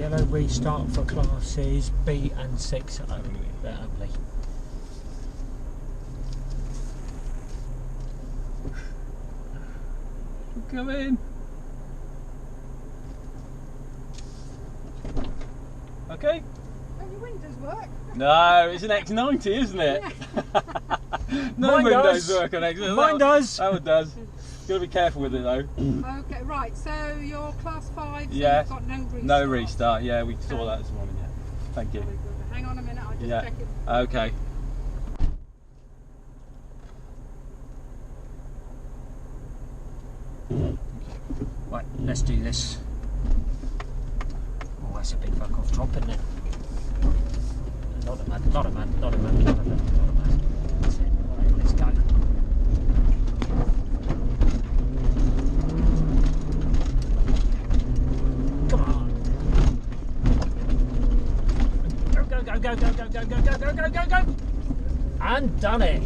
yellow restart for classes B and 6 only. Come in. Okay. Well, your windows work. No, it's an X90, isn't it? Yeah. No Mine windows does. work on X90. Mine does. That one does. Got to be careful with it though. Okay, right. So you're class 5. So Yeah. you've got no restart. No restart. Yeah, we saw that this morning. Yeah. Thank you. Very good. Hang on a minute. I'll just Yeah. check it. Okay. Right, let's do this. Oh, that's a big fuck off drop, isn't it? Not a man, not a man, not a man, not a man, not a man. That's it. Right, let's go. Come on. Go, go, go, go, go, go, go, go, go, go, go, go, go. And done it.